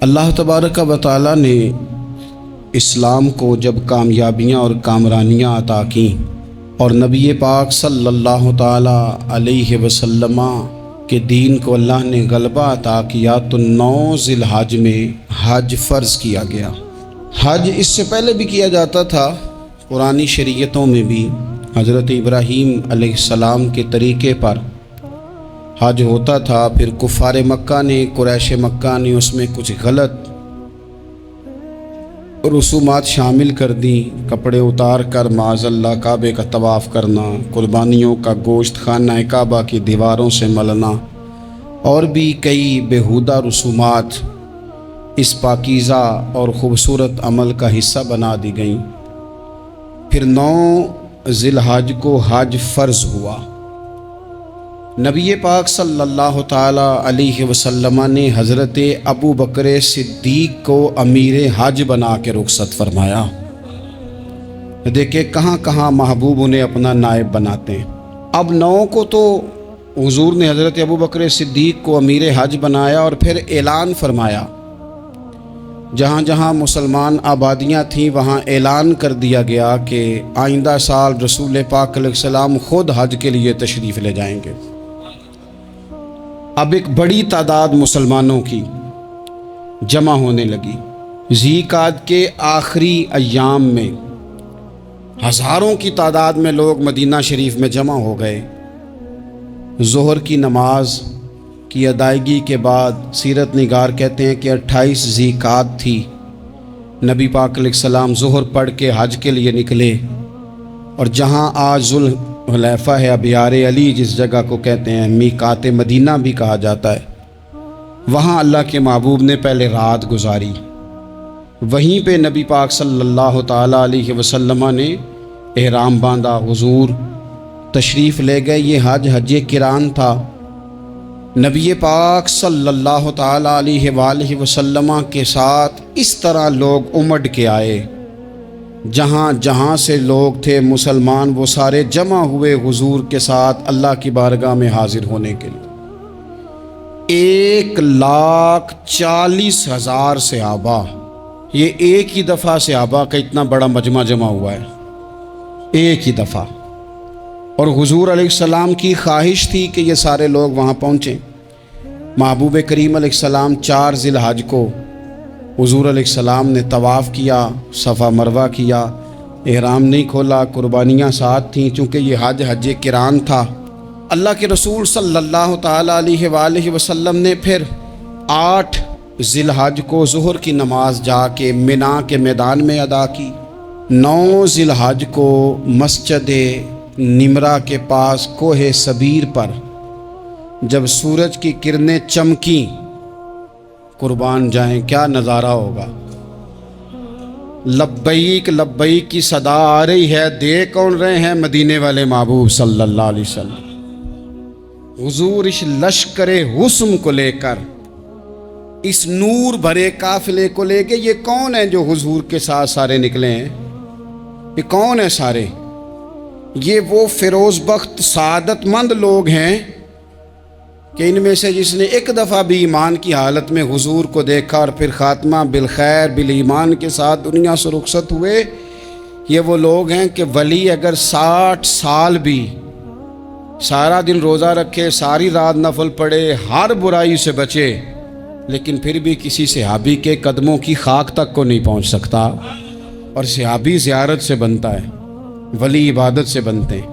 اللہ تبارک و تعالی نے اسلام کو جب کامیابیاں اور کامرانیاں عطا کیں اور نبی پاک صلی اللہ تعالی علیہ وسلم کے دین کو اللہ نے غلبہ عطا کیا تو 9 ذی الحج میں حج فرض کیا گیا۔ حج اس سے پہلے بھی کیا جاتا تھا، پرانی شریعتوں میں بھی حضرت ابراہیم علیہ السلام کے طریقے پر حج ہوتا تھا، پھر کفار مکہ نے، قریش مکہ نے اس میں کچھ غلط رسومات شامل کر دیں، کپڑے اتار کر معاذ اللہ کعبے کا طواف کرنا، قربانیوں کا گوشت خانہ کعبہ کی دیواروں سے ملنا اور بھی کئی بیہودہ رسومات اس پاکیزہ اور خوبصورت عمل کا حصہ بنا دی گئیں۔ پھر 9 ذی الحج کو حج فرض ہوا۔ نبی پاک صلی اللہ تعالی علیہ وسلم نے حضرت ابو بکر صدیق کو امیر حج بنا کے رخصت فرمایا۔ دیکھیں کہاں کہاں محبوب انہیں اپنا نائب بناتے ہیں۔ اب 9 کو تو حضور نے حضرت ابو بکر صدیق کو امیر حج بنایا اور پھر اعلان فرمایا، جہاں جہاں مسلمان آبادیاں تھیں وہاں اعلان کر دیا گیا کہ آئندہ سال رسول پاک علیہ السلام خود حج کے لیے تشریف لے جائیں گے۔ اب ایک بڑی تعداد مسلمانوں کی جمع ہونے لگی۔ ذی قعدہ کے آخری ایام میں ہزاروں کی تعداد میں لوگ مدینہ شریف میں جمع ہو گئے۔ ظہر کی نماز کی ادائیگی کے بعد سیرت نگار کہتے ہیں کہ 28 ذی قعدہ تھی، نبی پاک علیہ السلام ظہر پڑھ کے حج کے لیے نکلے، اور جہاں آج ذوالحلیفہ ہے، ابیار علی جس جگہ کو کہتے ہیں، میقات مدینہ بھی کہا جاتا ہے، وہاں اللہ کے محبوب نے پہلے رات گزاری۔ وہیں پہ نبی پاک صلی اللہ تعالی علیہ وسلم نے احرام باندھا، حضور تشریف لے گئے۔ یہ حج قران تھا۔ نبی پاک صلی اللہ تعالی علیہ وآلہ وسلم کے ساتھ اس طرح لوگ امڈ کے آئے، جہاں جہاں سے لوگ تھے مسلمان وہ سارے جمع ہوئے حضور کے ساتھ اللہ کی بارگاہ میں حاضر ہونے کے لیے۔ 1,40,000 صحابہ، یہ ایک ہی دفعہ صحابہ کا اتنا بڑا مجمع جمع ہوا ہے، ایک ہی دفعہ۔ اور حضور علیہ السلام کی خواہش تھی کہ یہ سارے لوگ وہاں پہنچیں۔ محبوب کریم علیہ السلام 4 ذی الحج کو حضور علیہ السلام نے طواف کیا، صفا مروہ کیا، احرام نہیں کھولا، قربانیاں ساتھ تھیں، چونکہ یہ حج قران تھا۔ اللہ کے رسول صلی اللہ تعالی علیہ وآلہ وسلم نے پھر 8 ذی الحج کو ظہر کی نماز جا کے منا کے میدان میں ادا کی۔ 9 ذی الحج کو مسجد نمرہ کے پاس کوہ صبیر پر جب سورج کی کرنیں چمکیں، قربان جائیں کیا نظارہ ہوگا۔ لبیک لبیک کی صدا آ رہی ہے، دیکھ کون رہے ہیں؟ مدینے والے محبوب صلی اللہ علیہ وسلم۔ حضور اس لشکر حسن کو لے کر، اس نور بھرے قافلے کو لے کے، یہ کون ہیں جو حضور کے ساتھ سارے نکلے ہیں؟ یہ کون ہیں سارے؟ یہ وہ فیروز بخت سعادت مند لوگ ہیں کہ ان میں سے جس نے ایک دفعہ بھی ایمان کی حالت میں حضور کو دیکھا اور پھر خاتمہ بالخیر بالایمان کے ساتھ دنیا سے رخصت ہوئے، یہ وہ لوگ ہیں کہ ولی اگر 60 سال بھی سارا دن روزہ رکھے، ساری رات نفل پڑھے، ہر برائی سے بچے، لیکن پھر بھی کسی صحابی کے قدموں کی خاک تک کو نہیں پہنچ سکتا۔ اور صحابی زیارت سے بنتا ہے، ولی عبادت سے بنتے ہیں۔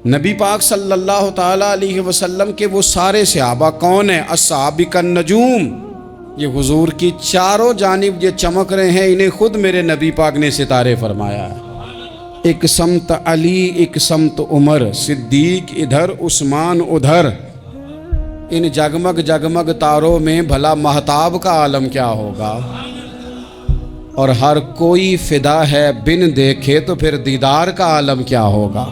نبی پاک صلی اللہ تعالی علیہ وسلم کے وہ سارے صحابہ کون ہیں؟ الصحابہ النجوم، یہ حضور کی چاروں جانب یہ چمک رہے ہیں، انہیں خود میرے نبی پاک نے ستارے فرمایا ہے۔ ایک سمت علی، ایک سمت عمر، صدیق ادھر، عثمان ادھر، ان جگمگ جگمگ تاروں میں بھلا مہتاب کا عالم کیا ہوگا؟ اور ہر کوئی فدا ہے بن دیکھے تو پھر دیدار کا عالم کیا ہوگا؟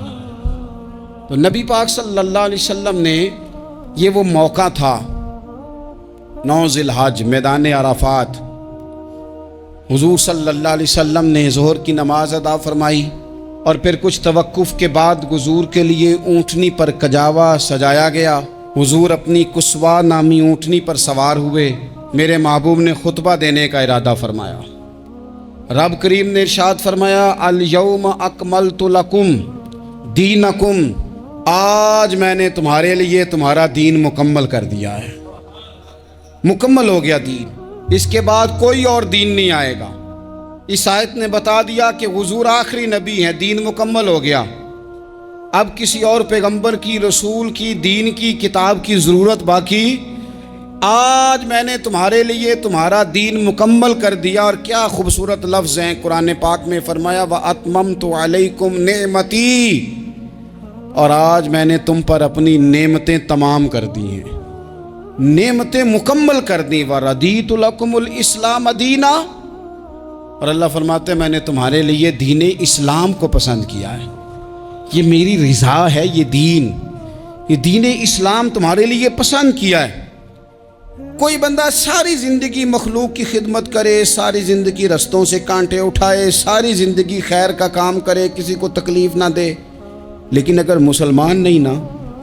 تو نبی پاک صلی اللہ علیہ وسلم نے یہ وہ موقع تھا، 9 ذی الحج میدان عرفات، حضور صلی اللہ علیہ وسلم نے ظہر کی نماز ادا فرمائی اور پھر کچھ توقف کے بعد حضور کے لیے اونٹنی پر کجاوا سجایا گیا، हुजूर अपनी कुस्वा नामी ऊँटनी पर सवार हुए। मेरे महबूब ने खुतबा देने का इरादा फरमाया। रब करीम ने इरशाद फरमाया, अल यौम अकमलतु लकुम दीनकुम, आज मैंने तुम्हारे लिए तुम्हारा दीन मुकम्मल कर दिया है। मुकम्मल हो गया दीन, इसके बाद कोई और दीन नहीं आएगा। इस आयत ने बता दिया कि हुजूर आखिरी नबी हैं, दीन मुकम्मल हो गया। अब किसी और पैगंबर की, रसूल की, दीन की, किताब की ज़रूरत बाकी। आज मैंने तुम्हारे लिए तुम्हारा दीन मुकम्मल कर दिया। और क्या खूबसूरत लफ्ज़ हैं कुरान पाक में, फरमाया व अतममतु अलैकुम नेमती, और आज मैंने तुम पर अपनी नेमतें तमाम कर दी हैं, नेमतें मुकम्मल कर दी। व रदीतु लकुमुल इस्लाम दीना, और अल्लाह फरमाते मैंने तुम्हारे लिए दीन इस्लाम को पसंद किया है, ये मेरी रज़ा है। ये दीन इस्लाम तुम्हारे लिए पसंद किया है। कोई बंदा सारी ज़िंदगी मखलूक की खिदमत करे, सारी ज़िंदगी रस्तों से कांटे उठाए, सारी ज़िंदगी खैर का काम करे, किसी को तकलीफ़ ना दे, लेकिन अगर मुसलमान नहीं ना,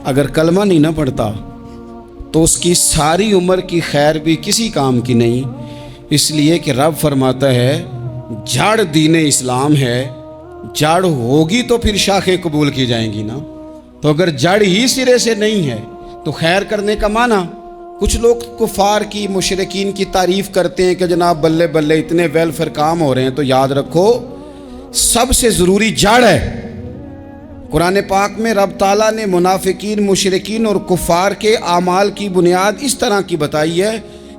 अगर कलमा नहीं ना पढ़ता, तो उसकी सारी उम्र की खैर भी किसी काम की नहीं। इसलिए कि रब फरमाता है जड़ दीन इस्लाम है, जड़ होगी तो फिर शाखें कबूल की जाएंगी ना। तो अगर जड़ ही सिरे से नहीं है तो खैर करने का माना। कुछ लोग कुफार की, मुशरिकीन की तारीफ़ करते हैं कि जनाब बल्ले बल्ले इतने वेलफेयर काम हो रहे हैं, तो याद रखो सबसे ज़रूरी जड़ है। कुरान पाक में रब ताला ने मुनाफिकीन, मुशरिकीन और कुफार के आमाल की बुनियाद इस तरह की बताई है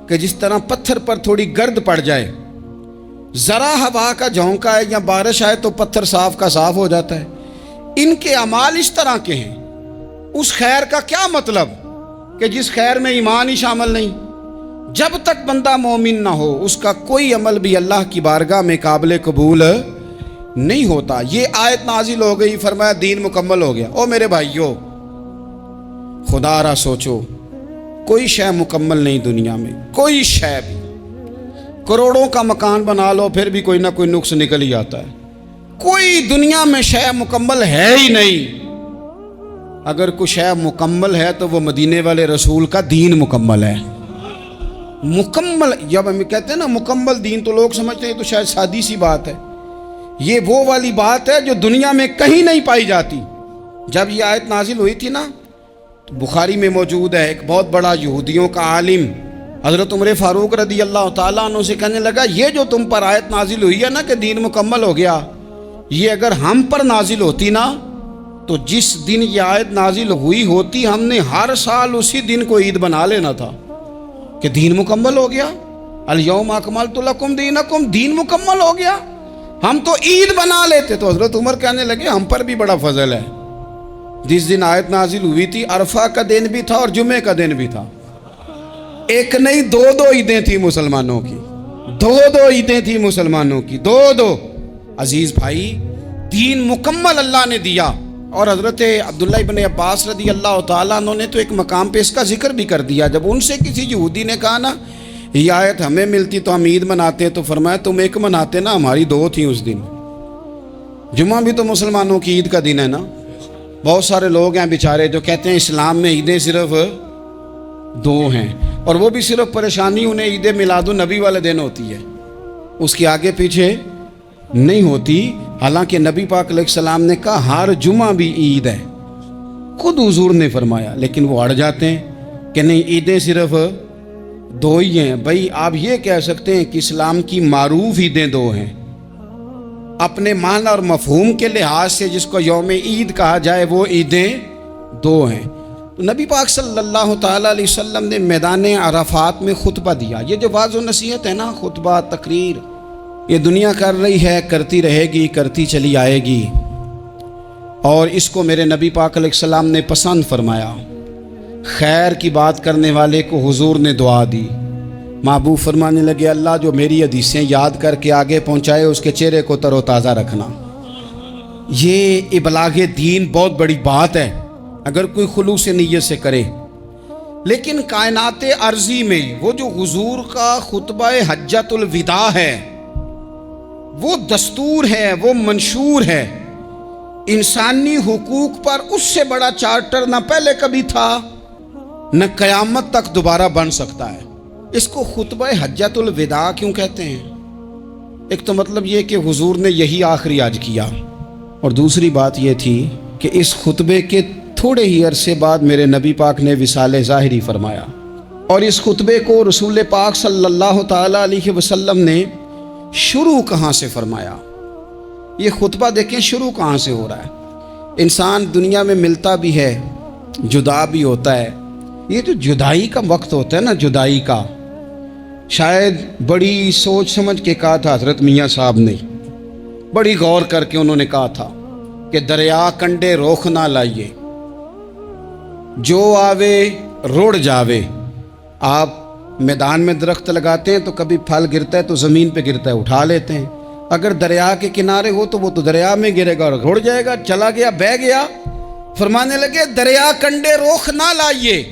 कि जिस तरह पत्थर पर थोड़ी गर्द पड़ जाए, ज़रा हवा का झोंका है या बारिश आए तो पत्थर साफ का साफ हो जाता है। इनके अमाल इस तरह के हैं। उस खैर का क्या मतलब कि जिस खैर में ईमान ही शामिल नहीं। जब तक बंदा मोमिन ना हो उसका कोई अमल भी अल्लाह की बारगाह में काबिल कबूल नहीं होता। ये आयत नाजिल हो गई, फरमाया दीन मुकम्मल हो गया। ओ मेरे भाइयों, खुदा रा सोचो, कोई शय मुकम्मल नहीं दुनिया में, कोई शय भी। करोड़ों का मकान बना लो फिर भी कोई ना कोई नुक्स निकल ही आता है। कोई दुनिया में शय मुकम्मल है ही नहीं। अगर कुछ शय मुकम्मल है तो वो मदीने वाले रसूल का दीन मुकम्मल है। मुकम्मल, जब हम कहते हैं ना मुकम्मल दीन, तो लोग समझते हैं तो शायद सादी सी बात है। ये वो वाली बात है जो दुनिया में कहीं नहीं पाई जाती। जब ये आयत नाजिल हुई थी ना, तो बुखारी में मौजूद है, एक बहुत बड़ा यहूदियों का आलिम हज़रत उमर फ़ारूक रदी अल्लाह ताला अन्हु से कहने लगा, ये जो तुम पर आयत नाजिल हुई है ना कि दीन मुकम्मल हो गया, ये अगर हम पर नाजिल होती ना, तो जिस दिन ये आयत नाजिल हुई होती हमने हर साल उसी दिन को ईद बना लेना था कि दीन मुकम्मल हो गया। अल यौम अकमलतु लकुम दीनकुम, दीन मुकम्मल हो गया। हम तो ईद बना लेते। तो हज़रत उमर कहने लगे हम पर भी बड़ा फजल है। जिस दिन आयत नाजिल हुई थी अरफा का दिन भी था और जुमे का दिन भी था। एक नहीं दो ईदें थी मुसलमानों की, दो ईदें थी मुसलमानों की, दो। अजीज भाई, दीन मुकम्मल अल्लाह ने दिया। और हज़रत अब्दुल्लाह इब्न अब्बास रदी अल्लाह ताला अन्हु ने तो एक मकाम पे इसका जिक्र भी कर दिया। जब उनसे किसी यहूदी ने कहा ना ये आयत हमें मिलती तो हम ईद मनाते, तो फरमाया तुम एक मनाते ना, हमारी दो थी उस दिन। जुम्मा भी तो मुसलमानों की ईद का दिन है ना। बहुत सारे लोग हैं बेचारे जो कहते हैं इस्लाम में ईदें सिर्फ दो हैं, और वो भी सिर्फ परेशानी उन्हें ईद मिलादुन नबी वाले दिन होती है, उसके आगे पीछे नहीं होती। हालांकि नबी पाक अलैहिस्सलाम ने कहा हर जुमा भी ईद है, खुद हुजूर ने फरमाया, लेकिन वो अड़ जाते हैं कि नहीं ईदें सिर्फ दो ही हैं। भाई आप ये कह सकते हैं कि इस्लाम की मारूफ ईदें दो हैं, अपने मान और मफहूम के लिहाज से जिसको यौम ईद कहा जाए वो ईदें दो हैं। तो नबी पाक सल्लल्लाहु ताला अलैहि वसल्लम ने मैदान अराफात में खुतबा दिया। ये जो वाज़ और नसीहत है ना, खुतबा तकरीर, ये दुनिया कर रही है, करती रहेगी, करती चली आएगी। और इसको मेरे नबी पाक अलैहिस्सलाम ने पसंद फरमाया। खैर की बात करने वाले को हुजूर ने दुआ दी। महबूब फरमाने लगे अल्लाह जो मेरी हदीसें याद करके आगे पहुँचाए उसके चेहरे को तरोताज़ा रखना। ये इबलागे दीन बहुत बड़ी बात है अगर कोई खुलूस नीयत से करे। लेकिन कायनात अर्जी में वो जो हुजूर का खुतबा हज्जतुल विदा है, वो दस्तूर है, वो मंशूर है। इंसानी हुकूक पर उससे बड़ा चार्टर ना पहले कभी था न क़यामत तक दोबारा बन सकता है। इसको खुतबा हज्जतुल विदा क्यों कहते हैं? एक तो मतलब ये कि हुजूर ने यही आखिरी आज किया, और दूसरी बात ये थी कि इस खुतबे के थोड़े ही अरसे बाद मेरे नबी पाक ने विसाल ज़ाहिरी फरमाया, और इस खुतबे को रसूल पाक सल्लल्लाहु ताला अलैहि वसल्लम ने शुरू कहाँ से फरमाया? ये खुतबा देखें शुरू कहाँ से हो रहा है। इंसान दुनिया में मिलता भी है, जुदा भी होता है। ये जो जुदाई का वक्त होता है ना, जुदाई का, शायद बड़ी सोच समझ के कहा था हज़रत मियाँ साहब ने, बड़ी गौर करके उन्होंने कहा था कि दरिया कंडे रोख ना लाइए, जो आवे रुड़ जावे। आप मैदान में दरख्त लगाते हैं तो कभी फल गिरता है तो ज़मीन पे गिरता है, उठा लेते हैं। अगर दरिया के किनारे हो तो वो तो दरिया में गिरेगा और रुड़ जाएगा, चला गया, बह गया। फरमाने लगे दरिया कंडे रोख ना लाइए,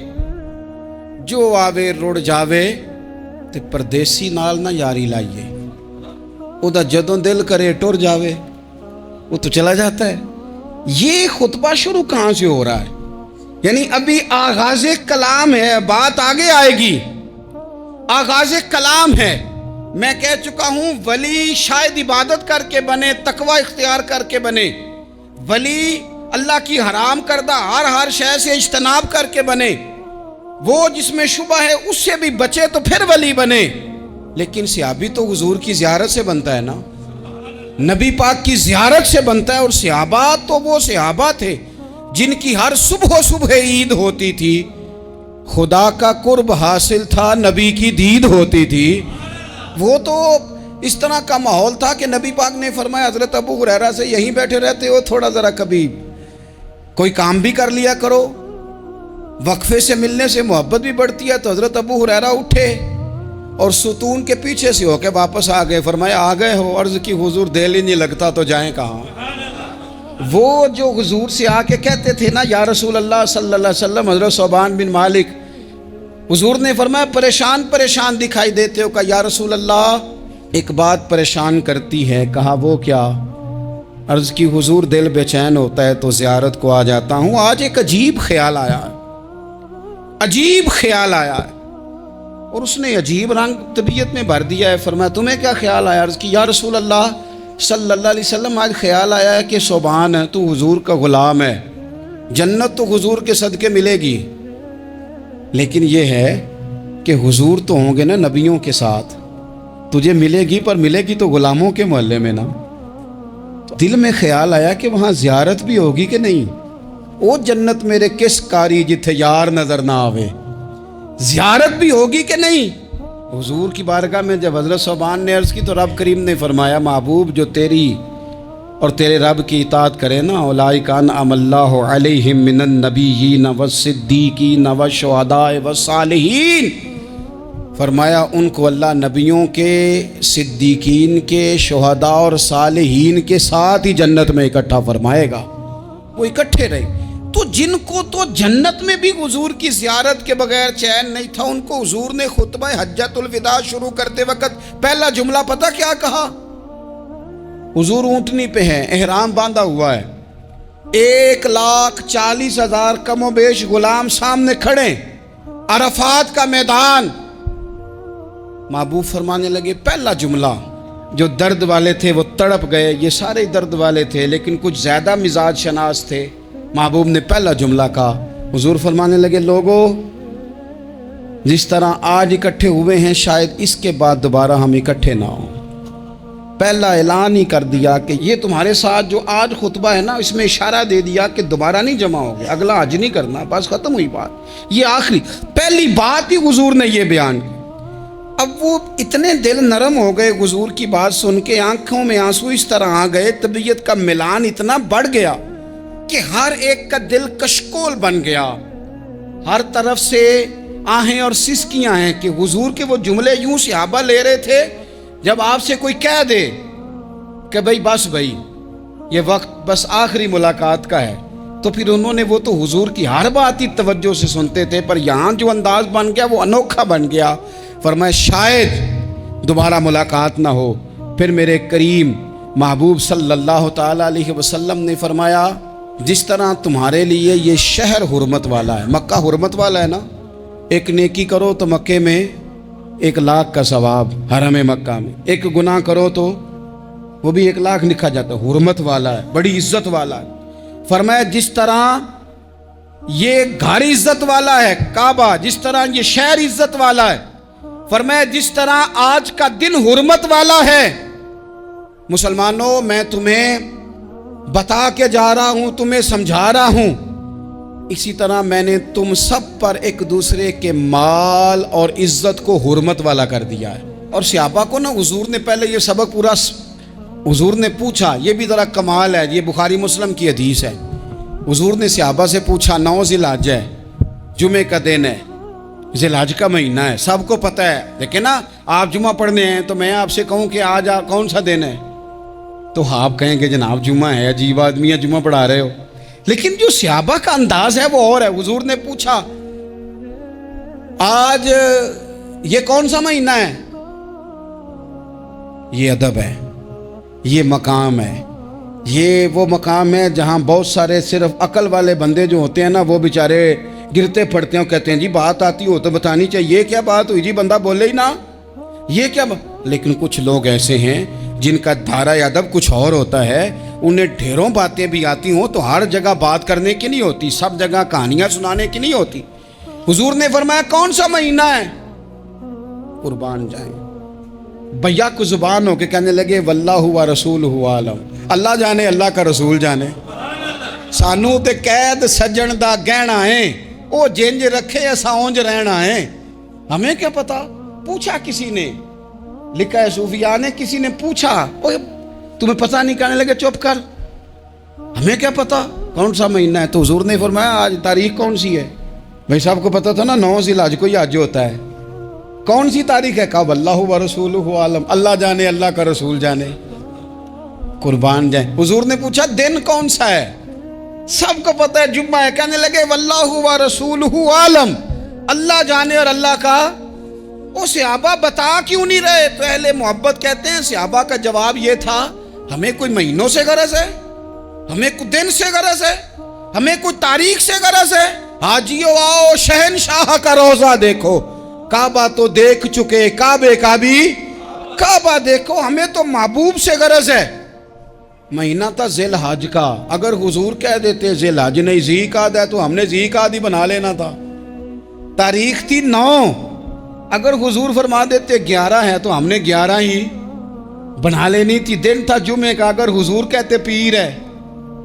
जो आवे रुड़ जावे, ते परदेसी नाल ना यारी लाइए। उदा जदों दिल करे टुर जावे, वो तो चला जाता है। ये खुतबा शुरू कहाँ से हो रहा है? यानी अभी आगाज़े कलाम है, बात आगे आएगी। आगाज़े कलाम है। मैं कह चुका हूँ वली शायद इबादत करके बने, तकवा इख्तियार करके बने। वली अल्लाह की हराम करदा हर शय से इज्तनाब करके बने। वो जिसमें शुबा है उससे भी बचे तो फिर वली बने। लेकिन सहाबी तो हुजूर की ज़ियारत से बनता है ना, नबी पाक की ज़ियारत से बनता है। और सहाबा तो वो सहाबा थे जिनकी हर सुबह सुबह ईद होती थी, खुदा का कुर्ब हासिल था, नबी की दीद होती थी। वो तो इस तरह का माहौल था कि नबी पाक ने फरमाया हज़रत अबू हुरैरा से, यहीं बैठे रहते हो, थोड़ा ज़रा कभी कोई काम भी कर लिया करो। वक्फे से मिलने से मोहब्बत भी बढ़ती है। तो हज़रत अबू हुरैरा उठे और सुतून के पीछे से होके वापस आ गए। फरमाया आ गए हो? अर्ज़ की हुजूर दिल ही नहीं लगता तो जाएं कहाँ। वो जो हुजूर से आके कहते थे ना, या रसूल अल्लाह सल्लल्लाहु अलैहि वसल्लम, हज़रत सोबान बिन मालिक, हुजूर ने फरमाया परेशान परेशान दिखाई देते हो। कहा या रसूल अल्लाह एक बात परेशान करती है। कहा वो क्या? अर्ज़ की हुजूर दिल बेचैन होता है तो ज़ियारत को आ जाता हूँ। आज एक अजीब ख्याल आया है, अजीब ख्याल आया है, और उसने अजीब रंग तबीयत में भर दिया है। फरमाया तुम्हें क्या ख्याल आया? अर्ज़ की या रसूल अल्लाह सल्लल्लाहु अलैहि वसल्लम, आज ख्याल आया है कि सोबान है, तू हुजूर का ग़ुलाम है, जन्नत तो हुजूर के सदके मिलेगी, लेकिन यह है कि हुजूर तो होंगे ना नबियों के साथ, तुझे मिलेगी पर मिलेगी तो ग़ुलामों के मोहल्ले में ना। तो दिल में ख्याल आया कि वहाँ ज़ियारत भी होगी कि नहीं। ओ जन्नत मेरे किस कारी जिथे यार नज़र ना आवे, ज़ियारत भी होगी कि नहीं। हुजूर की बारगाह में जब हज़रत सोबान ने अर्ज़ की तो रब करीम ने फरमाया महबूब जो तेरी और तेरे रब की इताअत करे ना, उलाइकान अमल्लाहु अलैहिम मिनन नबिय्यीन वस्सिद्दीकीन वशुहदाए वस्सालिहीन, फरमाया उनको अल्लाह नबियों के, सिद्दीकीन के, शुहदा और सालिहीन के साथ ही जन्नत में इकट्ठा फरमाएगा। वो इकट्ठे रहे। तो जिनको तो जन्नत में भी हुजूर की ज़ियारत के बगैर चैन नहीं था, उनको हुजूर ने खुतबा हज्जतुल विदा शुरू करते वक्त पहला जुमला पता क्या कहा? हुजूर ऊंटनी पे हैं, एहराम बांधा हुआ है, 1,40,000 कमोबेश गुलाम सामने खड़े, अरफात का मैदान। महबूब फरमाने लगे पहला जुमला, जो दर्द वाले थे वो तड़प गए, ये सारे दर्द वाले थे लेकिन कुछ ज़्यादा मिजाज शनास थे। महबूब ने पहला जुमला कहा। हुजूर फरमाने लगे लोगों, जिस तरह आज इकट्ठे हुए हैं शायद इसके बाद दोबारा हम इकट्ठे ना हों। पहला ऐलान ही कर दिया कि ये तुम्हारे साथ जो आज खुतबा है ना, इसमें इशारा दे दिया कि दोबारा नहीं जमा होगे, अगला हज नहीं करना, बस ख़त्म हुई बात। ये आखिरी पहली बात ही हुजूर ने ये बयान की। अब वो इतने दिल नरम हो गए हुजूर की बात सुन के, आंखों में आंसू इस तरह आ गए, तबीयत का मिलान इतना बढ़ गया कि हर एक का दिल कशकोल बन गया। हर तरफ से आहें और सिसकियां हैं कि हुजूर के वो जुमले यूं सहाबा ले रहे थे जब आपसे कोई कह दे कि भाई बस भाई ये वक्त बस आखिरी मुलाकात का है, तो फिर उन्होंने वो तो हुजूर की हर बात ही तवज्जो से सुनते थे, पर यहाँ जो अंदाज बन गया वो अनोखा बन गया। फरमाया शायद दोबारा मुलाकात ना हो। फिर मेरे करीम महबूब सल्लल्लाहु ताला अलैहि वसल्लम ने फरमाया जिस तरह तुम्हारे लिए ये शहर हुर्मत वाला है, मक्का हुर्मत वाला है ना, एक नेकी करो तो मक्के में 1 लाख का सवाब, हरम मक्का में। एक गुनाह करो तो वो भी 1 लाख लिखा जाता है। हुर्मत वाला है, बड़ी इज्जत वाला है। फरमाया जिस तरह ये घर इज्जत वाला है काबा, जिस तरह ये शहर इज्जत वाला है, फरमाया जिस तरह आज का दिन हुर्मत वाला है। मुसलमानों, मैं तुम्हें बता के जा रहा हूं, तुम्हें समझा रहा हूं, इसी तरह मैंने तुम सब पर एक दूसरे के माल और इज्जत को हुर्मत वाला कर दिया है। और सहाबा को ना हुजूर ने पहले ये सबक पूरा, हुजूर ने पूछा, ये भी ज़रा कमाल है, ये बुखारी मुस्लिम की हदीस है। हुजूर ने सहाबा से पूछा, 9 ज़िलहज है, जुमे का दिन है, ज़िलहज का महीना है, सबको पता है, लेकिन ना आप जुमा पढ़ने हैं तो मैं आपसे कहूँ कि आज आप कौन सा दिन है, तो आप कहेंगे जनाब जुमा है, अजीब आदमी है, जुमा पढ़ा रहे हो। लेकिन जो सहाबा का अंदाज है वो और है। हुजूर ने पूछा, आज ये कौन सा महीना है? ये अदब है, ये मकाम है, ये वो मकाम है जहां बहुत सारे सिर्फ अकल वाले बंदे जो होते हैं ना, वो बेचारे गिरते पड़ते हैं, कहते हैं जी बात आती हो तो बतानी चाहिए, क्या बात हुई जी, बंदा बोले ही ना, ये क्या लेकिन कुछ लोग ऐसे हैं जिनका धारा अदब कुछ और होता है, उन्हें ढेरों बातें भी आती हों तो हर जगह बात करने की नहीं होती, सब जगह कहानियां सुनाने की नहीं होती। हुजूर ने फरमाया कौन सा महीना है? कुर्बान जाए भैया को जुबान होके कहने लगे वल्लाहु व रसूलहु आलम, अल्लाह जाने अल्लाह का रसूल जाने। सानू ते कैद सज्जन दा गहना है, ओ जिंज रखे असा उंज रहना है, हमें क्या पता। पूछा किसी ने, लिखा है सूफिया ने, किसी ने पूछा, ओए तुम्हें पता नहीं, कहने लगे चुप कर, हमें क्या पता कौन सा महीना है। तो हुजूर ने फरमाया आज तारीख कौन सी है? भाई साहब को पता था ना 9 ज़िलहज को ही आज होता है, कौन सी तारीख है? कहा वल्लाहु व रसूलहु आलम, अल्लाह जाने अल्लाह का रसूल जाने। कुर्बान जाए। हुजूर ने पूछा दिन कौन सा है? सबको पता है जुम्मा है, कहने लगे वल्लाहु व रसूलहु आलम, अल्लाह जाने और अल्लाह का। ओ सहाबा बता क्यों नहीं रहे? तो अहले मोहब्बत कहते हैं सहाबा का जवाब ये था, हमें कोई महीनों से गरज है, हमें कोई दिन से गरज है, हमें कोई तारीख से गरज है। हाजियो आओ शहनशाह का रोजा देखो, काबा तो देख चुके, काबे का भी काबा देखो, हमें तो महबूब से गरज है। महीना था ज़िलहज का, अगर हुजूर कह देते ज़िलहज नहीं ज़ीक़ाद है तो हमने ज़ीक़ाद ही बना लेना था। तारीख थी 9, अगर हुजूर फरमा देते 11 है तो हमने 11 ही बना लेनी थी। दिन था जुमे का, अगर हुजूर कहते पीर है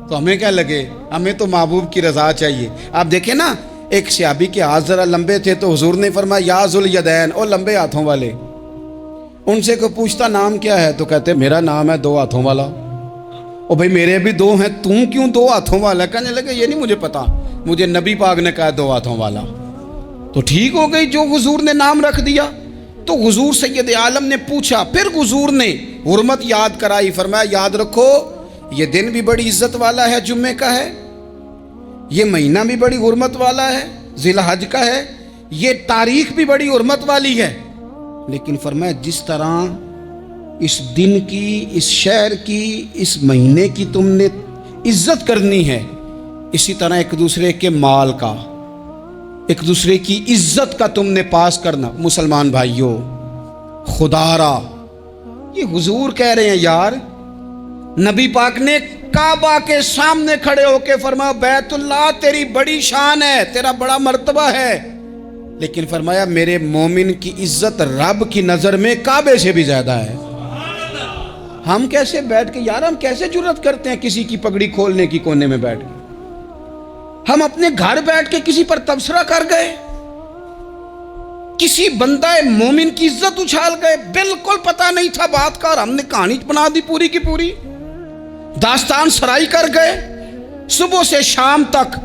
तो हमें क्या लगे, हमें तो महबूब की रज़ा चाहिए। आप देखें ना, एक सहाबी के हाथ जरा लंबे थे तो हुजूर ने फरमाया या ज़ुल यदैन, ओ लंबे हाथों वाले। उनसे कोई पूछता नाम क्या है तो कहते मेरा नाम है 2 हाथों वाला। ओ भाई मेरे भी 2 हैं, तू क्यों 2 हाथों वाला? कहने लगे ये नहीं मुझे पता, मुझे नबी पाक ने कहा 2 हाथों वाला। तो ठीक हो गई, जो हुजूर ने नाम रख दिया। तो हुजूर सैयद आलम ने पूछा, फिर हुजूर ने हुर्मत याद कराई, फरमाया याद रखो ये दिन भी बड़ी इज्जत वाला है, जुम्मे का है, ये महीना भी बड़ी हुर्मत वाला है, ज़िलहज का है, ये तारीख भी बड़ी हुर्मत वाली है। लेकिन फरमाया जिस तरह इस दिन की, इस शहर की, इस महीने की तुमने इज्जत करनी है, इसी तरह एक दूसरे के माल का, एक दूसरे की इज्जत का तुमने पास करना। मुसलमान भाइयों, खुदारा ये हुजूर कह रहे हैं यार, नबी पाक ने काबा के सामने खड़े होके फरमाया बैतुल्लाह तेरी बड़ी शान है, तेरा बड़ा मर्तबा है, लेकिन फरमाया मेरे मोमिन की इज्जत रब की नजर में काबे से भी ज्यादा है। हम कैसे बैठ के यार, हम कैसे जुर्रत करते हैं किसी की पगड़ी खोलने की कोने में बैठ के? हम अपने घर बैठ के किसी पर तबसरा कर गए, किसी बंदा मोमिन की इज्जत उछाल गए, बिल्कुल पता नहीं था बात का, और हमने कहानी बना दी पूरी की पूरी, दास्तान सराई कर गए। सुबह से शाम तक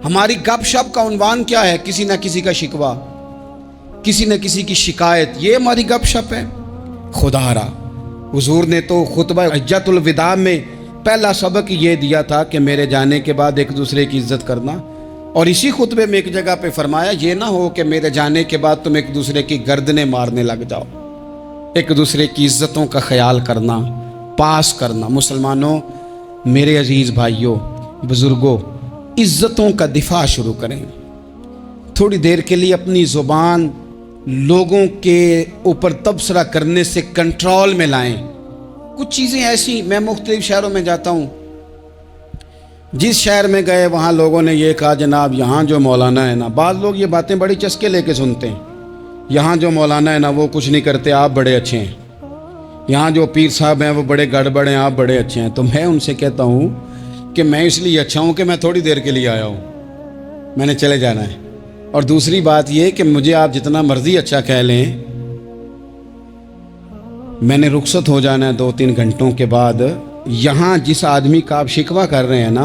हमारी गपशप का उन्वान क्या है? किसी ना किसी का शिकवा, किसी न किसी की शिकायत, ये हमारी गपशप है। खुदारा हुजूर ने तो खुतबा हज्जतुल विदा में पहला सबक ये दिया था कि मेरे जाने के बाद एक दूसरे की इज्जत करना, और इसी खुतबे में एक जगह पे फरमाया ये ना हो कि मेरे जाने के बाद तुम एक दूसरे की गर्दनें मारने लग जाओ, एक दूसरे की इज्जतों का ख्याल करना, पास करना। मुसलमानों, मेरे अजीज़ भाइयों, बुज़ुर्गों, इज्जतों का दिफा शुरू करें, थोड़ी देर के लिए अपनी ज़ुबान लोगों के ऊपर तबसरा करने से कंट्रोल में लाएं। कुछ चीज़ें ऐसी, मैं मुख्तलिफ शहरों में जाता हूँ, जिस शहर में गए वहाँ लोगों ने ये कहा जनाब यहाँ जो मौलाना है ना, बाद लोग ये बातें बड़ी चस्के लेके सुनते हैं, यहाँ जो मौलाना है ना वो कुछ नहीं करते, आप बड़े अच्छे हैं, यहाँ जो पीर साहब हैं वो बड़े गड़बड़ हैं, आप बड़े अच्छे हैं। तो मैं उनसे कहता हूँ कि मैं इसलिए अच्छा हूँ कि मैं थोड़ी देर के लिए आया हूँ, मैंने चले जाना है। और दूसरी बात ये कि मुझे आप जितना मर्ज़ी अच्छा कह लें, मैंने रुखसत हो जाना है 2-3 घंटों के बाद। यहाँ जिस आदमी का आप शिकवा कर रहे हैं ना,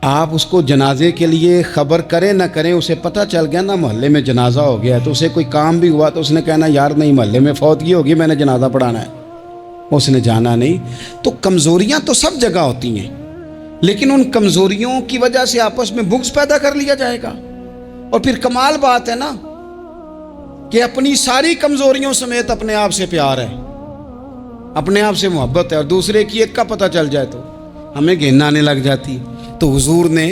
आप उसको जनाजे के लिए ख़बर करें ना करें, उसे पता चल गया ना मोहल्ले में जनाजा हो गया, तो उसे कोई काम भी हुआ तो उसने कहना यार नहीं मोहल्ले में फौतगी होगी, मैंने जनाजा पढ़ाना है, उसने जाना नहीं। तो कमज़ोरियाँ तो सब जगह होती हैं, लेकिन उन कमज़ोरियों की वजह से आपस में बुग़्ज़ पैदा कर लिया जाएगा। और फिर कमाल बात है ना कि अपनी सारी कमज़ोरियों समेत अपने आप से प्यार है, अपने आप से मोहब्बत है, और दूसरे की एक का पता चल जाए तो हमें घिन आने लग जाती है। तो हुजूर ने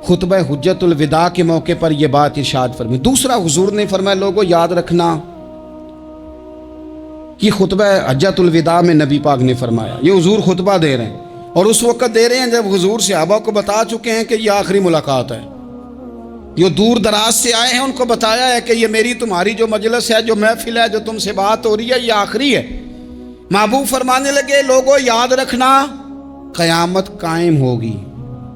खुतबा हुज्जतुल विदा के मौके पर यह बात इरशाद फरमाई। दूसरा हुजूर ने फरमाया लोगों याद रखना कि खुतबा हज्जतुल विदा में नबी पाक ने फरमाया, ये हुजूर खुतबा दे रहे हैं और उस वक्त दे रहे हैं जब हुजूर सहाबा को बता चुके हैं कि ये आखिरी मुलाकात है। जो दूर दराज से आए हैं उनको बताया है कि ये मेरी तुम्हारी जो मजलिस है, जो महफिल है, जो तुमसे बात हो रही है, ये आखिरी है। महबूब फरमाने लगे लोगों याद रखना क़यामत कायम होगी।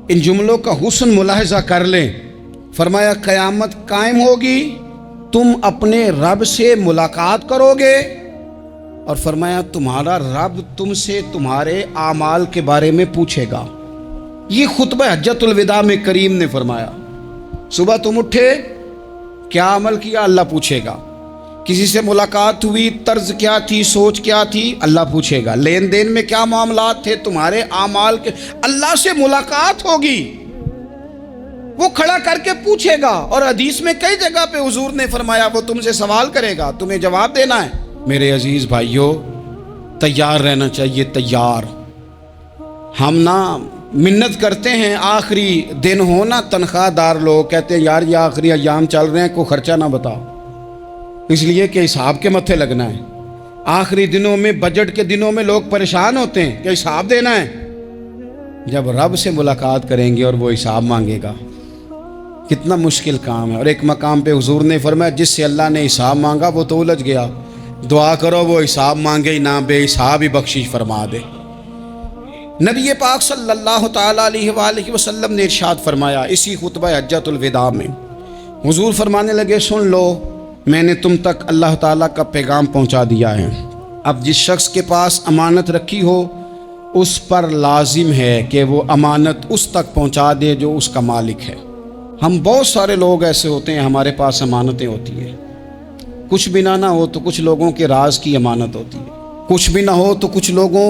इन जुमलों का हुस्न मुलाहिजा कर लें। फरमाया क़यामत कायम होगी, तुम अपने रब से मुलाकात करोगे, और फरमाया तुम्हारा रब तुमसे तुम्हारे आमाल के बारे में पूछेगा। ये खुतबा हज्जतुल विदा में करीम ने फरमाया, सुबह तुम उठे क्या अमल किया, अल्लाह पूछेगा। किसी से मुलाकात हुई, तर्ज क्या थी, सोच क्या थी, अल्लाह पूछेगा। लेन देन में क्या मामलात थे, तुम्हारे आमाल के, अल्लाह से मुलाकात होगी, वो खड़ा करके पूछेगा। और हदीस में कई जगह पे हुजूर ने फरमाया वो तुमसे सवाल करेगा, तुम्हें जवाब देना है। मेरे अजीज भाइयों तैयार रहना चाहिए, तैयार। हम ना मिन्नत करते हैं आखिरी दिन हो ना, तनख्वाहदार लोग कहते हैं यार ये आखिरी अयाम चल रहे हैं, कोई खर्चा ना बताओ, इसलिए कि हिसाब के मत्थे लगना है। आखिरी दिनों में, बजट के दिनों में लोग परेशान होते हैं कि हिसाब देना है। जब रब से मुलाकात करेंगे और वो हिसाब मांगेगा, कितना मुश्किल काम है। और एक मकाम पे हुजूर ने फरमाया जिससे अल्लाह ने हिसाब मांगा वो तो उलझ गया, दुआ करो वो हिसाब मांगे ही ना, बेहिसाब ही बख्शिश फरमा दे। नबी पाक सल्लल्लाहु तआला अलैहि वसल्लम ने इरशाद फरमाया इसी खुतबा हज्जतुल विदा में, हुजूर फरमाने लगे सुन लो मैंने तुम तक अल्लाह ताला का पैगाम पहुंचा दिया है। अब जिस शख्स के पास अमानत रखी हो उस पर लाजिम है कि वो अमानत उस तक पहुंचा दे जो उसका मालिक है। हम बहुत सारे लोग ऐसे होते हैं, हमारे पास अमानतें होती है, कुछ भी ना हो तो कुछ लोगों के राज की अमानत होती है, कुछ भी ना हो तो कुछ लोगों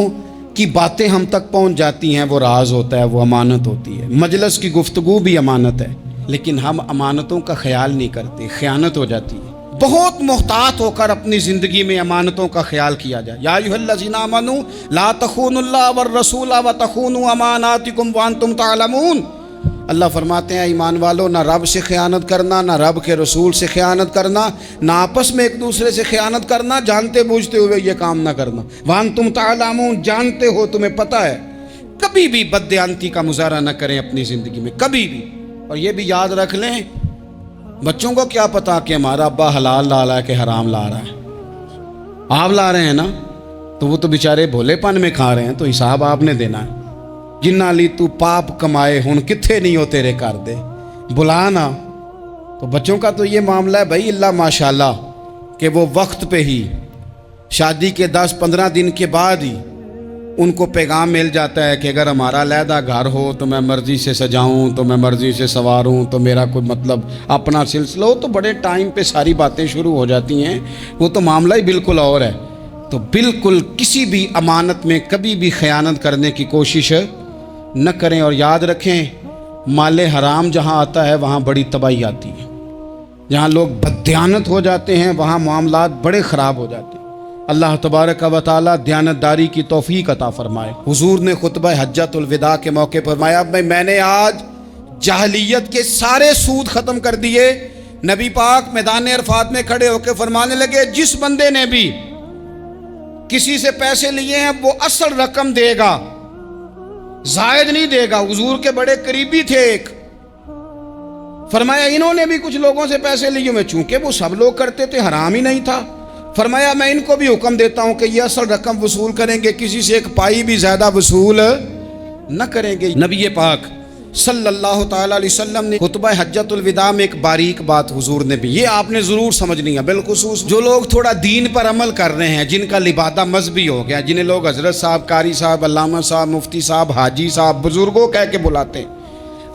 की बातें हम तक पहुंच जाती हैं, वो राज होता है, वो अमानत होती है। मजलिस की गुफ्तगू भी अमानत है, लेकिन हम अमानतों का ख्याल नहीं करते, ख़यानत हो जाती है। बहुत मुहतात होकर अपनी ज़िंदगी में अमानतों का ख्याल किया जाए। या अय्युहल्लज़ीना आमनू ला तख़ूनुल्लाह वर रसूला व तख़ूनू अमानातिकुम व अंतुम तालमून। अल्लाह फरमाते हैं ईमान वालों, ना रब से ख़यानत करना, ना रब के रसूल से ख़यानत करना, ना आपस में एक दूसरे से ख़यानत करना, जानते बूझते हुए ये काम ना करना। व अंतुम तालमून, जानते हो, तुम्हें पता है। कभी भी बददियानती का मुजाहरा न करें अपनी ज़िंदगी में, कभी भी। और ये भी याद रख लें, बच्चों को क्या पता कि हमारा अब्बा हलाल ला रहा है कि हराम ला रहा है। आप ला रहे हैं ना, तो वो तो बेचारे भोलेपन में खा रहे हैं, तो हिसाब आपने देना है। जिन्ना ली तू पाप कमाए हुन किथे नहीं हो तेरे कर दे, बुला ना। तो बच्चों का तो ये मामला है भाई, अल्लाह माशाल्लाह कि वो वक्त पे ही शादी के 10-15 दिन के बाद ही उनको पैगाम मिल जाता है कि अगर हमारा अलहदा घर हो तो मैं मर्ज़ी से सजाऊं, तो मैं मर्ज़ी से सवारूं, तो मेरा कोई मतलब अपना सिलसिला हो, तो बड़े टाइम पे सारी बातें शुरू हो जाती हैं। वो तो मामला ही बिल्कुल और है। तो बिल्कुल किसी भी अमानत में कभी भी ख़यानत करने की कोशिश न करें। और याद रखें माले हराम जहाँ आता है वहाँ बड़ी तबाही आती है। जहाँ लोग बददियानत हो जाते हैं वहाँ मामलात बड़े ख़राब हो जाते हैं। अल्लाह तबारक व तआला दयानतदारी की तौफीक अता फरमाए। हुजूर ने खुतबा हज्जतुल विदा के मौके पर फरमाया मैंने आज جاہلیت کے سارے سود ختم کر دیے. نبی پاک میدان عرفات میں کھڑے ہو کے فرمانے لگے جس بندے نے بھی کسی سے پیسے لیے ہیں وہ اصل رقم دے گا, زائد نہیں دے گا. حضور کے بڑے قریبی تھے ایک, فرمایا انہوں نے بھی کچھ لوگوں سے پیسے لیے ہوئے, چونکہ وہ سب لوگ کرتے تھے, حرام ہی نہیں تھا. فرمایا میں ان کو بھی حکم دیتا ہوں کہ یہ اصل رقم وصول کریں گے, کسی سے ایک پائی بھی زیادہ وصول نہ کریں گے. نبی پاک صلی اللہ تعالی علیہ وسلم نے خطبہ حجۃ الوداع میں ایک باریک بات حضور نے بھی, یہ آپ نے ضرور سمجھنی ہے, بالخصوص جو لوگ تھوڑا دین پر عمل کر رہے ہیں, جن کا لبادہ مذہبی ہو گیا, جنہیں لوگ حضرت صاحب, قاری صاحب, علامہ صاحب, مفتی صاحب, حاجی صاحب, بزرگوں کہہ کے بلاتے ہیں,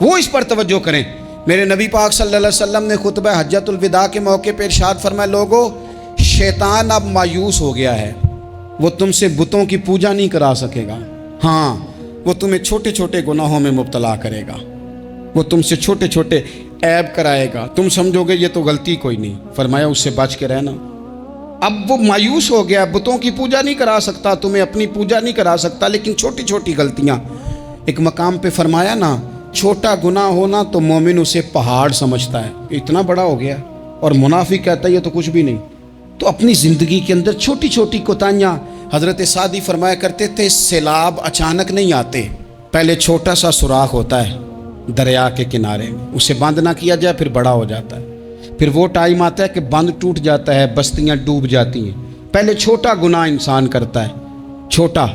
وہ اس پر توجہ کریں. میرے نبی پاک صلی اللہ علیہ وسلم نے خطبہ حجۃ الوداع کے موقع پہ ارشاد فرمایا, لوگو شیطان اب مایوس ہو گیا ہے, وہ تم سے بتوں کی پوجا نہیں کرا سکے گا, ہاں وہ تمہیں چھوٹے چھوٹے گناہوں میں مبتلا کرے گا, وہ تم سے چھوٹے چھوٹے عیب کرائے گا, تم سمجھو گے یہ تو غلطی کوئی نہیں. فرمایا اس سے بچ کے رہنا. اب وہ مایوس ہو گیا, بتوں کی پوجا نہیں کرا سکتا, تمہیں اپنی پوجا نہیں کرا سکتا, لیکن چھوٹی چھوٹی غلطیاں. ایک مقام پہ فرمایا نا, چھوٹا گناہ ہونا تو مومن اسے پہاڑ سمجھتا ہے, اتنا بڑا ہو گیا, اور منافق کہتا ہے یہ تو کچھ بھی نہیں. تو اپنی زندگی کے اندر چھوٹی چھوٹی کوتاہیاں, حضرت سعدی فرمایا کرتے تھے سیلاب اچانک نہیں آتے, پہلے چھوٹا سا سوراخ ہوتا ہے دریا کے کنارے میں, اسے بند نہ کیا جائے پھر بڑا ہو جاتا ہے, پھر وہ ٹائم آتا ہے کہ بند ٹوٹ جاتا ہے, بستیاں ڈوب جاتی ہیں. پہلے چھوٹا گناہ انسان کرتا ہے, چھوٹا,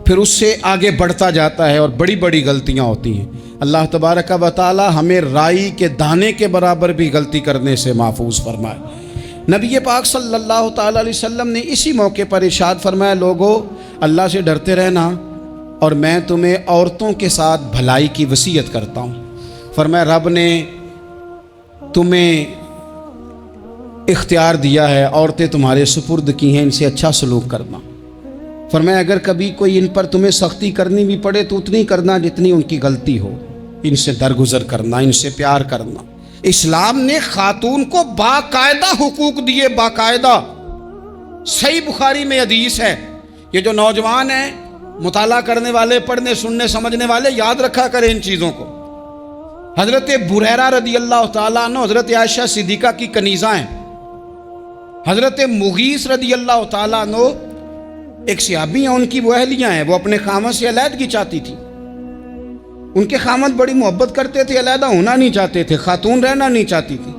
پھر اس سے آگے بڑھتا جاتا ہے اور بڑی بڑی غلطیاں ہوتی ہیں. اللہ تبارک و تعالی ہمیں رائی کے دانے کے برابر بھی غلطی کرنے سے محفوظ فرمائے. نبی پاک صلی اللہ تعالی علیہ وسلم نے اسی موقع پر ارشاد فرمایا, لوگو اللہ سے ڈرتے رہنا, اور میں تمہیں عورتوں کے ساتھ بھلائی کی وصیت کرتا ہوں. فرمایا رب نے تمہیں اختیار دیا ہے, عورتیں تمہارے سپرد کی ہیں, ان سے اچھا سلوک کرنا. فرمایا اگر کبھی کوئی ان پر تمہیں سختی کرنی بھی پڑے تو اتنی کرنا جتنی ان کی غلطی ہو, ان سے درگزر کرنا, ان سے پیار کرنا. اسلام نے خاتون کو باقاعدہ حقوق دیے, باقاعدہ. صحیح بخاری میں حدیث ہے, یہ جو نوجوان ہیں, مطالعہ کرنے والے, پڑھنے سننے سمجھنے والے, یاد رکھا کریں ان چیزوں کو. حضرت بریرہ رضی اللہ تعالیٰ عنہ حضرت عائشہ صدیقہ کی کنیزہ ہیں. حضرت مغیث رضی اللہ تعالیٰ عنہ ایک صحابی ہیں, ان کی وہ اہلیہ ہیں, وہ اپنے خامد سے علیحدگی چاہتی تھی. ان کے خامد بڑی محبت کرتے تھے, علیحدہ ہونا نہیں چاہتے تھے, خاتون رہنا نہیں چاہتی تھی.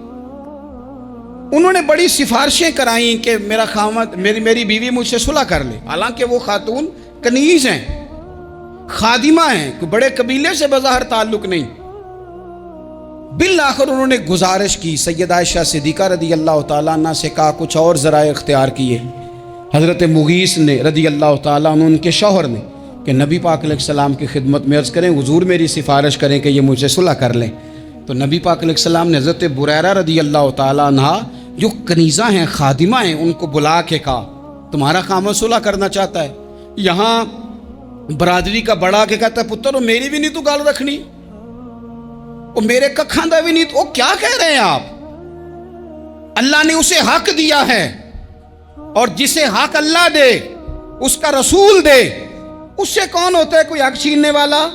انہوں نے بڑی سفارشیں کرائیں کہ میرا خامد, میری بیوی مجھ سے صلح کر لے. حالانکہ وہ خاتون کنیز ہیں, خادمہ ہیں, کوئی بڑے قبیلے سے بظاہر تعلق نہیں. بالآخر انہوں نے گزارش کی, سیدہ عائشہ صدیقہ رضی اللہ تعالیٰ عنہ سے کہا, کچھ اور ذرائع اختیار کیے. حضرت مغیث نے رضی اللہ تعالیٰ عنہ, ان کے شوہر نے, کہ نبی پاک علیہ السلام کی خدمت میں عرض کریں, حضور میری سفارش کریں کہ یہ مجھ سے صلح کر لیں. تو نبی پاک علیہ السلام نے حضرت بریرہ رضی اللہ تعالیٰ عنہ جو کنیزہ ہیں, خادمہ ہیں, ان کو بلا کے کہا تمہارا خامد صلح کرنا چاہتا ہے. یہاں برادری کا بڑا کے کہتا ہے, پتر میری بھی نہیں تو گال رکھنی, وہ میرے ککھاں دا بھی نہیں تو, کیا کہہ رہے ہیں آپ؟ اللہ نے اسے حق دیا ہے, اور جسے حق اللہ دے اس کا رسول دے, اس سے کون ہوتا ہے کوئی حق چھیننے والا؟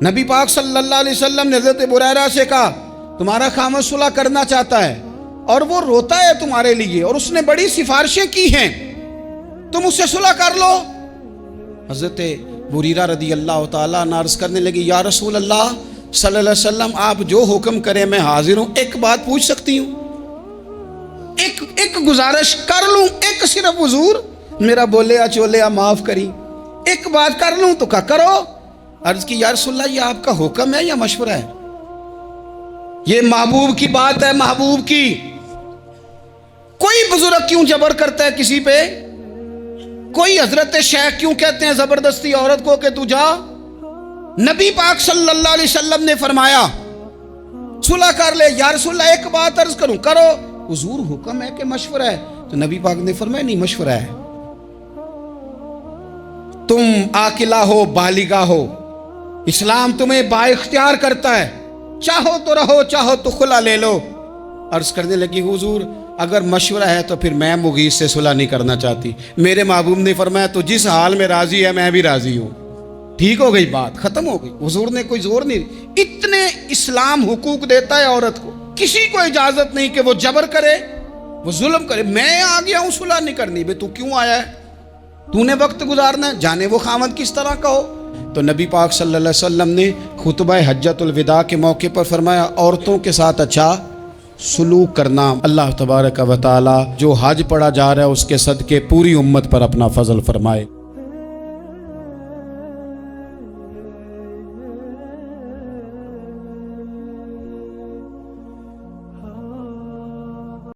نبی پاک صلی اللہ علیہ وسلم نے حضرت بریرہ سے کہا تمہارا خامد صلح کرنا چاہتا ہے اور وہ روتا ہے تمہارے لیے, اور اس نے بڑی سفارشیں کی ہیں, تم اس سے صلح کر لو. حضرت بریرہ رضی اللہ تعالیٰ عنہ عرض کرنے لگی, یا رسول اللہ صلی اللہ علیہ وسلم آپ جو حکم کریں میں حاضر ہوں. ایک بات پوچھ سکتی ہوں, ایک گزارش کر لوں, ایک صرف حضور میرا بولیا چولیا معاف کری, ایک بات کر لوں؟ تو کہا کرو. عرض کی یا رسول اللہ یہ آپ کا حکم ہے یا مشورہ ہے؟ یہ محبوب کی بات ہے, محبوب کی. کوئی بزرگ کیوں جبر کرتا ہے کسی پہ؟ کوئی حضرت شیخ کیوں کہتے ہیں زبردستی عورت کو کہ تو جا؟ نبی پاک صلی اللہ علیہ وسلم نے فرمایا صلح کر لے. یا رسول اللہ ایک بات عرض کروں؟ کرو. حضور حکم ہے کہ مشورہ ہے؟ تو نبی پاک نے فرمایا نہیں, مشورہ ہے. تم عاقلہ ہو, بالغہ ہو, اسلام تمہیں با اختیار کرتا ہے, چاہو تو رہو, چاہو تو خلا لے لو. عرض کرنے لگی حضور اگر مشورہ ہے تو پھر میں مغیث سے صلح نہیں کرنا چاہتی. میرے محبوب نے فرمایا تو جس حال میں راضی ہے میں بھی راضی ہوں. ٹھیک ہو گئی بات، ختم ہو گئی. حضور نے کوئی زور نہیں. اتنے اسلام حقوق دیتا ہے عورت کو، کسی کو اجازت نہیں کہ وہ جبر کرے، وہ ظلم کرے. میں آ گیا ہوں صلح نہیں کرنی، بے تو کیوں آیا ہے؟ تو نے وقت گزارنا ہے، جانے وہ خاوند کس طرح کا ہو. تو نبی پاک صلی اللہ علیہ وسلم نے خطبہ حجۃ الوداع کے موقع پر فرمایا عورتوں کے ساتھ اچھا سلوک کرنا. اللہ تبارک و تعالی جو حج پڑھا جا رہا ہے اس کے صدقے پوری امت پر اپنا فضل فرمائے.